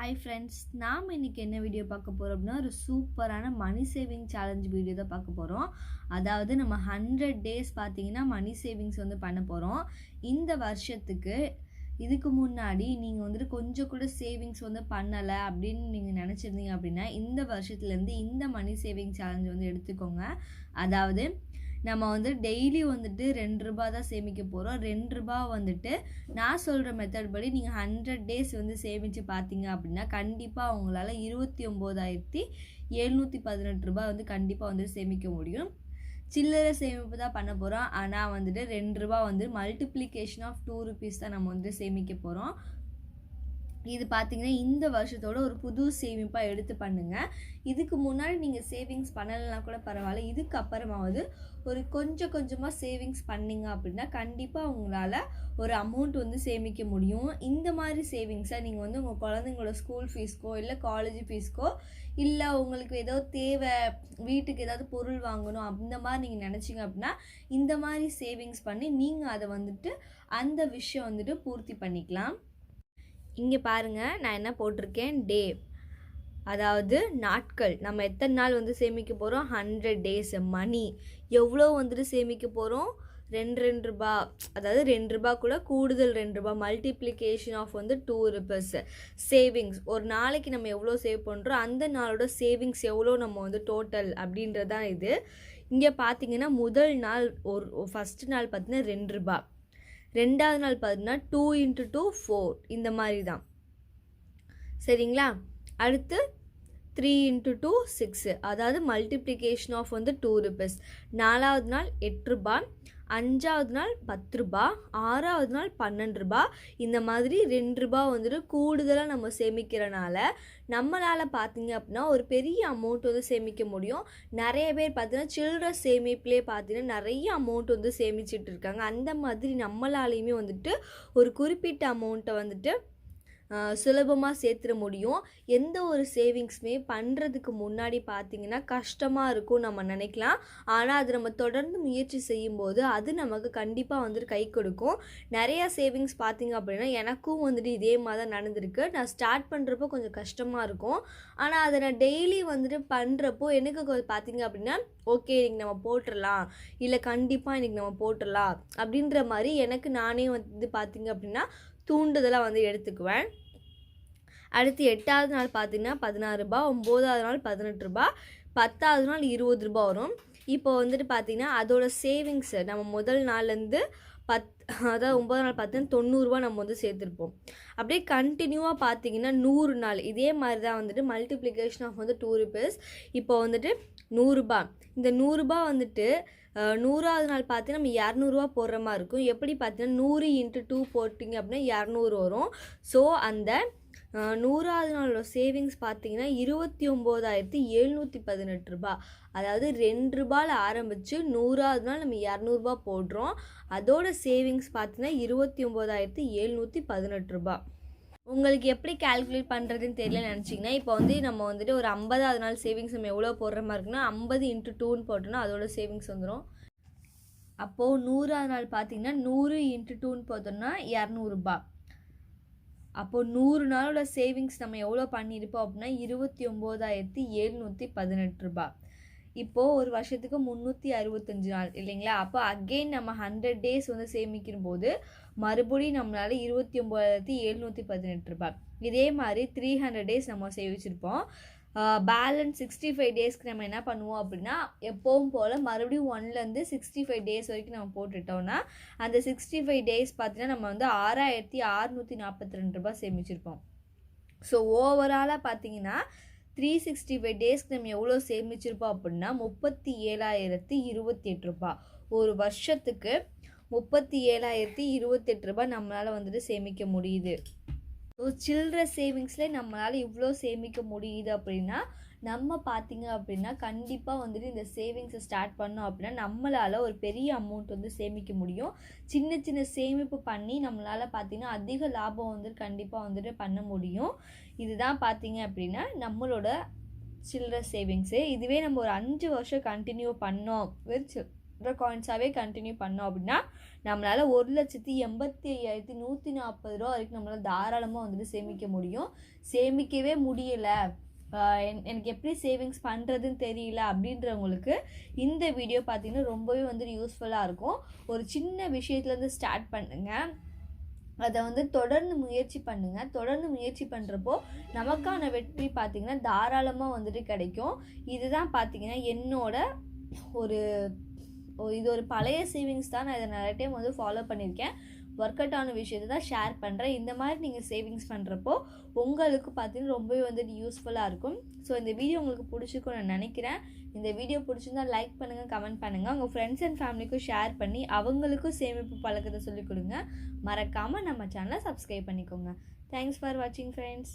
Hi friends, நாம் இன்றைக்கி என்ன வீடியோ பார்க்க போகிறோம் அப்படின்னா, ஒரு சூப்பரான மணி சேவிங் சேலஞ்ச் வீடியோ தான் பார்க்க போகிறோம். அதாவது நம்ம 100 டேஸ் பார்த்தீங்கன்னா மணி சேவிங்ஸ் வந்து பண்ண போகிறோம். இந்த வருஷத்துக்கு இதுக்கு முன்னாடி நீங்கள் வந்துட்டு கொஞ்சம் கூட சேவிங்ஸ் வந்து பண்ணலை அப்படின்னு நீங்கள் நினச்சிருந்தீங்க அப்படின்னா, இந்த வருஷத்துலேருந்து இந்த மணி சேவிங் சேலஞ்ச் வந்து எடுத்துக்கோங்க. அதாவது நம்ம வந்து டெய்லி வந்துட்டு ₹2 தான் சேமிக்க போகிறோம். ₹2 வந்துட்டு நான் சொல்கிற மெத்தட் படி நீங்கள் 100 டேஸ் வந்து சேமித்து பார்த்தீங்க அப்படின்னா கண்டிப்பாக உங்களால் ₹29,718 வந்து கண்டிப்பாக வந்து சேமிக்க முடியும். சில்லறை சேமிப்பு தான் பண்ண போகிறோம். ஆனால் வந்துட்டு ₹2 வந்து மல்டிப்ளிகேஷன் ஆஃப் ₹2 தான் நம்ம வந்து சேமிக்க போகிறோம். இது பார்த்தீங்கன்னா இந்த வருஷத்தோட ஒரு புது சேமிப்பாக எடுத்து பண்ணுங்கள். இதுக்கு முன்னாடி நீங்கள் சேவிங்ஸ் பண்ணலைன்னா கூட பரவாயில்ல, இதுக்கப்புறமாவது ஒரு கொஞ்சமாக சேவிங்ஸ் பண்ணிங்க அப்படின்னா கண்டிப்பாக உங்களால் ஒரு அமௌண்ட் வந்து சேமிக்க முடியும். இந்த மாதிரி சேவிங்ஸை நீங்கள் வந்து உங்கள் குழந்தைங்களோட ஸ்கூல் ஃபீஸ்க்கோ இல்லை காலேஜ் ஃபீஸ்க்கோ இல்லை உங்களுக்கு ஏதோ தேவை, வீட்டுக்கு ஏதாவது பொருள் வாங்கணும் அந்த மாதிரி நீங்கள் நினச்சிங்க அப்படின்னா இந்த மாதிரி சேவிங்ஸ் பண்ணி நீங்கள் அதை வந்துட்டு அந்த விஷயம் வந்துட்டு பூர்த்தி பண்ணிக்கலாம். இங்கே பாருங்கள், நான் என்ன போட்டிருக்கேன், டே, அதாவது நாட்கள். நம்ம எத்தனை நாள் வந்து சேமிக்க போகிறோம், 100 டேஸ். மணி எவ்வளோ வந்துட்டு சேமிக்க போகிறோம், ₹2 அதாவது ₹2 கூட கூடுதல் ₹2 மல்டிப்ளிகேஷன் ஆஃப் வந்து ₹2. சேவிங்ஸ் ஒரு நாளைக்கு நம்ம எவ்வளோ சேவ் பண்ணுறோம், அந்த நாளோட சேவிங்ஸ் எவ்வளோ நம்ம வந்து டோட்டல் அப்படின்றதான் இது. இங்கே பார்த்தீங்கன்னா முதல் நாள் ஃபஸ்ட்டு நாள் பார்த்தீங்கன்னா ₹2, ரெண்டாவது நாள் பார்த்தீங்கன்னா 2 × 2 4 இந்த மாதிரி தான், சரிங்களா. அடுத்து 3 × 2 6, அதாவது மல்டிப்ளிகேஷன் ஆஃப் வந்து ₹2. நாலாவது நாள் ₹8, அஞ்சாவது நாள் ₹10, ஆறாவது நாள் ₹12. இந்த மாதிரி ₹2 வந்துட்டு கூடுதலாக நம்ம சேமிக்கிறனால நம்மளால் பார்த்தீங்க அப்படின்னா ஒரு பெரிய அமௌண்ட் வந்து சேமிக்க முடியும். நிறைய பேர் பார்த்தீங்கன்னா சில்லறை சேமிப்புலேயே பார்த்தீங்கன்னா நிறைய அமௌண்ட் வந்து சேமிச்சிட்டு இருக்காங்க. அந்த மாதிரி நம்மளாலையுமே வந்துட்டு ஒரு குறிப்பிட்ட அமௌண்ட்டை வந்துட்டு சுலபமாக சேர்த்துட முடியும். எந்த ஒரு சேவிங்ஸுமே பண்ணுறதுக்கு முன்னாடி பார்த்திங்கன்னா கஷ்டமாக இருக்கும் நம்ம நினைக்கலாம். ஆனால் அது நம்ம தொடர்ந்து முயற்சி செய்யும்போது அது நமக்கு கண்டிப்பாக வந்துட்டு கை கொடுக்கும். நிறையா சேவிங்ஸ் பார்த்திங்க அப்படின்னா எனக்கும் வந்துட்டு இதே மாதிரி தான் நடந்திருக்கு. நான் ஸ்டார்ட் பண்ணுறப்போ கொஞ்சம் கஷ்டமாக இருக்கும். ஆனால் அதை நான் டெய்லி வந்துட்டு பண்ணுறப்போ எனக்கு பார்த்திங்க அப்படின்னா ஓகே இன்றைக்கி நம்ம போட்டுடலாம், இல்லை கண்டிப்பாக இன்றைக்கி நம்ம போட்டுடலாம் அப்படின்ற மாதிரி எனக்கு நானே வந்து பார்த்திங்க அப்படின்னா தூண்டுதலாக வந்து எடுத்துக்குவேன். அடுத்து 8வது நாள் பார்த்திங்கன்னா ₹16, 9வது நாள் ₹18, 10வது நாள் ₹20 வரும். இப்போ வந்துட்டு பார்த்திங்கன்னா அதோட சேவிங்ஸு நம்ம முதல் நாள்லேருந்து அதாவது 9வது நாள் பார்த்தீங்கன்னா ₹90 நம்ம வந்து சேர்த்துருப்போம். அப்படியே கண்டினியூவாக பார்த்திங்கன்னா 100 நாள் இதே மாதிரி தான் வந்துட்டு மல்டிப்ளிகேஷன் ஆஃப் வந்து ₹2. இப்போ வந்துட்டு ₹100, இந்த ₹100 வந்துட்டு 100வது நாள் பார்த்தீங்கன்னா நம்ம ₹200 போடுற மாதிரி இருக்கும். எப்படி பார்த்தீங்கன்னா 100 × 2 போட்டிங்க அப்படின்னா 200 வரும். ஸோ அந்த 100வது நாளோட சேவிங்ஸ் பார்த்தீங்கன்னா ₹29,718. அதாவது ₹2 ஆரம்பித்து 100வது நாள் நம்ம ₹200 போடுறோம். அதோட சேவிங்ஸ் பார்த்தீங்கன்னா ₹29,718. உங்களுக்கு எப்படி கால்குலேட் பண்ணுறதுன்னு தெரியல நினச்சிங்கன்னா இப்போ வந்து நம்ம வந்துட்டு ஒரு 50வது நாள் சேவிங்ஸ் நம்ம எவ்வளோ போடுற மாதிரி இருக்குன்னா 50 × 2ன்னு போட்டோன்னா அதோட சேவிங்ஸ் வந்துடும். அப்போது 100வது நாள் பார்த்திங்கன்னா 100 × 2ன்னு போட்டோம்னா ₹200. அப்போது 100 நாளோட சேவிங்ஸ் நம்ம எவ்வளோ பண்ணியிருப்போம் அப்படின்னா ₹29,718. இப்போது ஒரு வருஷத்துக்கு 365 நாள் இல்லைங்களா. அப்போ அகெயின் நம்ம 100 டேஸ் வந்து சேமிக்கும் போது மறுபடியும் நம்மளால் ₹29,718. இதே மாதிரி 300 டேஸ் நம்ம சேவிச்சிருப்போம். பேலன்ஸ் 65 டேஸ்க்கு நம்ம என்ன பண்ணுவோம் அப்படின்னா எப்போவும் போல் மறுபடியும் 1லேருந்து 65 டேஸ் வரைக்கும் நம்ம போட்டுட்டோம்னா அந்த 65 டேஸ் பார்த்தீங்கன்னா நம்ம வந்து ₹6,642 சேமிச்சிருப்போம். ஸோ ஓவராலாக பார்த்தீங்கன்னா 365 டேஸ்க்கு நம்ம எவ்வளோ சேமிச்சிருப்போம் அப்படின்னா ₹37,028. ஒரு வருஷத்துக்கு ₹37,028 நம்மளால் வந்துட்டு சேமிக்க முடியுது. ஸோ சில்லறை சேவிங்ஸில் நம்மளால் இவ்வளோ சேமிக்க முடியுது அப்படின்னா நம்ம பார்த்திங்க அப்படின்னா கண்டிப்பாக வந்துட்டு இந்த சேவிங்ஸை ஸ்டார்ட் பண்ணோம் அப்படின்னா நம்மளால் ஒரு பெரிய அமௌண்ட் வந்து சேமிக்க முடியும். சின்ன சின்ன சேமிப்பு பண்ணி நம்மளால் பார்த்திங்கன்னா அதிக லாபம் வந்துட்டு கண்டிப்பாக வந்துட்டு பண்ண முடியும். இதுதான் பார்த்திங்க அப்படின்னா நம்மளோட சில்லறை சேவிங்ஸு. இதுவே நம்ம ஒரு 5 வருஷம் கண்டினியூ பண்ணோம் காயின்ஸாகவே கண்டினியூ பண்ணோம் அப்படின்னா நம்மளால் 1,85,140 ரூபா வரைக்கும் நம்மளால் தாராளமாக வந்துட்டு சேமிக்க முடியும். சேமிக்கவே முடியலை, எனக்கு எப்படி சேவிங்ஸ் பண்ணுறதுன்னு தெரியல அப்படின்றவங்களுக்கு இந்த வீடியோ பார்த்திங்கன்னா ரொம்பவே வந்துட்டு யூஸ்ஃபுல்லாக இருக்கும். ஒரு சின்ன விஷயத்துலேருந்து ஸ்டார்ட் பண்ணுங்கள், அதை வந்து தொடர்ந்து முயற்சி பண்ணுங்கள். தொடர்ந்து முயற்சி பண்ணுறப்போ நமக்கான வெற்றி பார்த்திங்கன்னா தாராளமாக வந்துட்டு கிடைக்கும். இதுதான் பார்த்திங்கன்னா என்னோட இது ஒரு பழைய சேவிங்ஸ் தான். நான் இதை நிறைய டைம் வந்து ஃபாலோ பண்ணியிருக்கேன். ஒர்க் அவுட் ஆன விஷயத்தை தான் ஷேர் பண்ணுறேன். இந்த மாதிரி நீங்கள் சேவிங்ஸ் பண்ணுறப்போ உங்களுக்கு பார்த்தீங்கன்னா ரொம்பவே வந்துட்டு யூஸ்ஃபுல்லாக இருக்கும். ஸோ இந்த வீடியோ உங்களுக்கு பிடிச்சிருக்கும் நான் நினைக்கிறேன். இந்த வீடியோ பிடிச்சிருந்தா லைக் பண்ணுங்கள், கமெண்ட் பண்ணுங்கள், உங்கள் ஃப்ரெண்ட்ஸ் அண்ட் ஃபேமிலிக்கும் ஷேர் பண்ணி அவங்களுக்கும் சேமிப்பு பழக்கத்தை சொல்லிக் கொடுங்க. மறக்காமல் நம்ம சேனலை சப்ஸ்கிரைப் பண்ணிக்கோங்க. தேங்க்ஸ் ஃபார் வாட்சிங் ஃப்ரெண்ட்ஸ்.